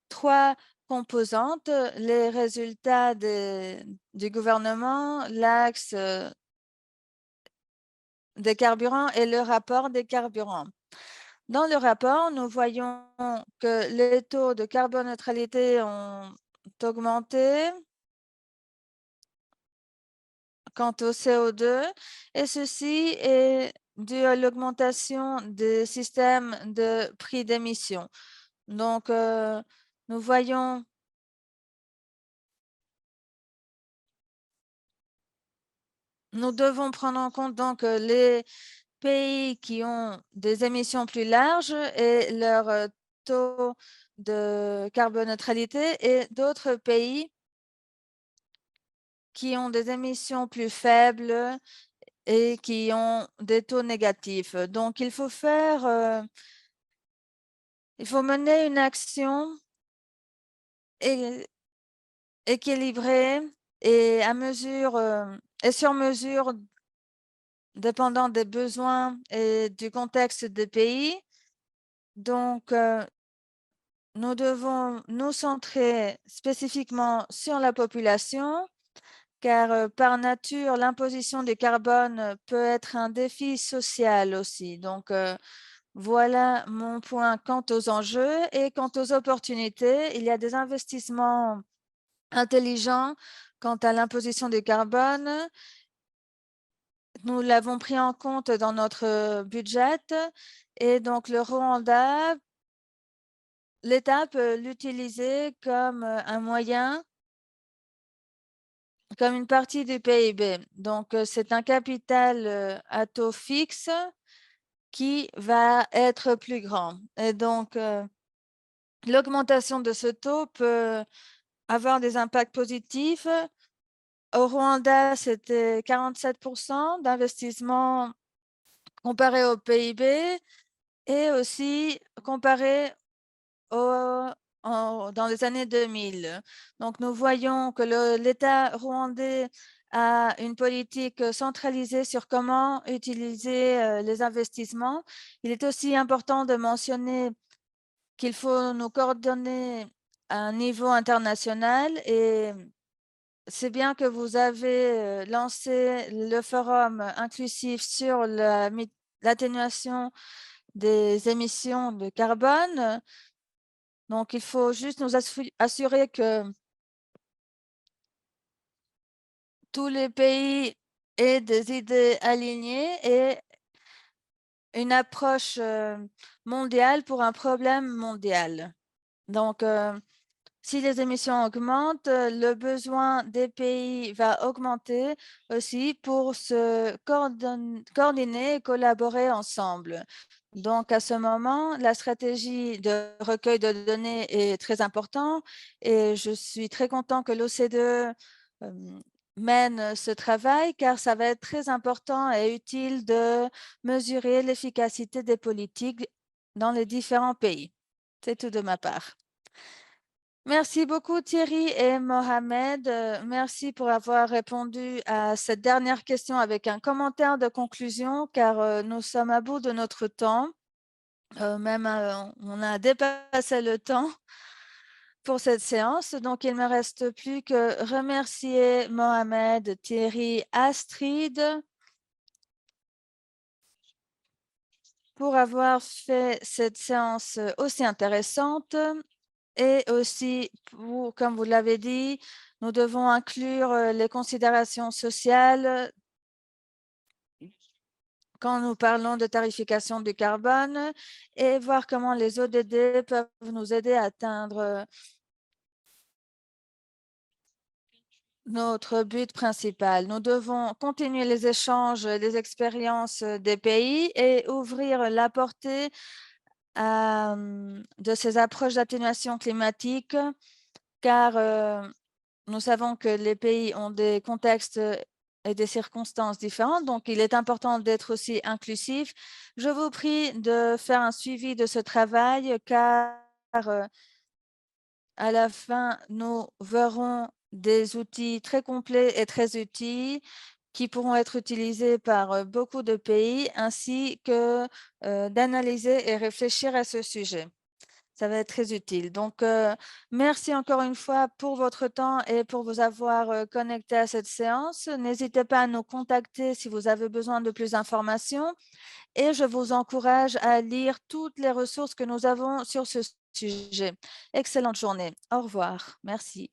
3 composantes, les résultats du gouvernement, l'axe des carburants et le rapport des carburants. Dans le rapport, nous voyons que les taux de carboneutralité ont augmenté quant au CO2 et ceci est dû à l'augmentation des systèmes de prix d'émission. Donc, nous voyons nous devons prendre en compte donc les pays qui ont des émissions plus larges et leur taux de carboneutralité et d'autres pays qui ont des émissions plus faibles et qui ont des taux négatifs. Donc, il faut mener une action équilibrée et à mesure et sur mesure, dépendant des besoins et du contexte des pays. Donc, nous devons nous centrer spécifiquement sur la population, car par nature, l'imposition du carbone peut être un défi social aussi. Donc, voilà mon point quant aux enjeux et quant aux opportunités. Il y a des investissements intelligents quant à l'imposition du carbone. Nous l'avons pris en compte dans notre budget et donc le Rwanda, l'État peut l'utiliser comme un moyen, comme une partie du PIB. Donc, c'est un capital à taux fixe qui va être plus grand. Et donc, l'augmentation de ce taux peut avoir des impacts positifs. Au Rwanda, c'était 47% d'investissement comparé au PIB et aussi comparé dans les années 2000. Donc, nous voyons que l'État rwandais a une politique centralisée sur comment utiliser les investissements. Il est aussi important de mentionner qu'il faut nous coordonner à un niveau international et c'est bien que vous avez lancé le forum inclusif sur l'atténuation des émissions de carbone. Donc, il faut juste nous assurer que tous les pays aient des idées alignées et une approche mondiale pour un problème mondial. Donc, si les émissions augmentent, le besoin des pays va augmenter aussi pour se coordonner et collaborer ensemble. Donc, à ce moment, la stratégie de recueil de données est très importante et je suis très content que l'OCDE mène ce travail car ça va être très important et utile de mesurer l'efficacité des politiques dans les différents pays. C'est tout de ma part. Merci beaucoup Thierry et Mohamed. Merci pour avoir répondu à cette dernière question avec un commentaire de conclusion car nous sommes à bout de notre temps. On a dépassé le temps pour cette séance. Donc, il ne me reste plus que remercier Mohamed, Thierry, Astrid pour avoir fait cette séance aussi intéressante. Et aussi, comme vous l'avez dit, nous devons inclure les considérations sociales quand nous parlons de tarification du carbone et voir comment les ODD peuvent nous aider à atteindre notre but principal. Nous devons continuer les échanges, les expériences des pays et ouvrir la portée de ces approches d'atténuation climatique, car nous savons que les pays ont des contextes et des circonstances différentes, donc il est important d'être aussi inclusif. Je vous prie de faire un suivi de ce travail, car à la fin, nous verrons des outils très complets et très utiles qui pourront être utilisés par beaucoup de pays, ainsi que d'analyser et réfléchir à ce sujet. Ça va être très utile. Donc, merci encore une fois pour votre temps et pour vous avoir connecté à cette séance. N'hésitez pas à nous contacter si vous avez besoin de plus d'informations et je vous encourage à lire toutes les ressources que nous avons sur ce sujet. Excellente journée. Au revoir. Merci.